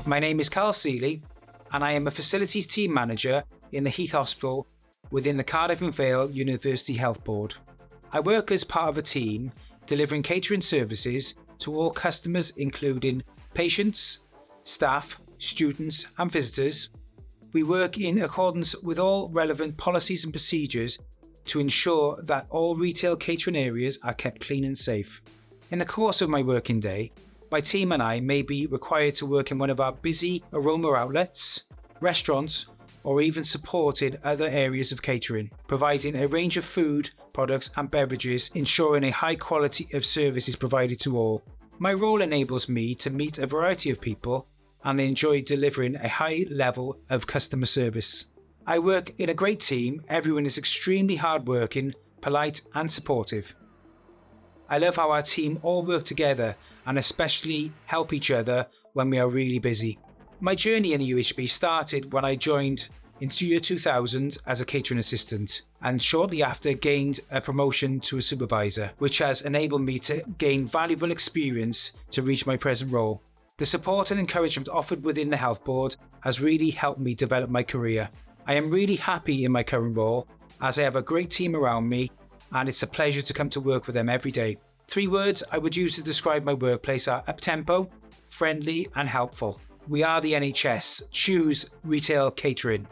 My name is Carl Seeley and I am a Facilities Team Manager in the Heath Hospital within the Cardiff and Vale University Health Board. I work as part of a team delivering catering services to all customers including patients, staff, students and visitors. We work in accordance with all relevant policies and procedures to ensure that all retail catering areas are kept clean and safe. In the course of my working day, my team and I may be required to work in one of our busy aroma outlets, restaurants, or even supported other areas of catering, providing a range of food, products and beverages, ensuring a high quality of service is provided to all. My role enables me to meet a variety of people and enjoy delivering a high level of customer service. I work in a great team. Everyone is extremely hardworking, polite and supportive. I love how our team all work together and especially help each other when we are really busy. My journey in the UHB started when I joined in year 2000 as a catering assistant and shortly after gained a promotion to a supervisor, which has enabled me to gain valuable experience to reach my present role. The support and encouragement offered within the health board has really helped me develop my career. I am really happy in my current role as I have a great team around me and it's a pleasure to come to work with them every day. 3 words I would use to describe my workplace are up-tempo, friendly and helpful. We are the NHS. Choose retail catering.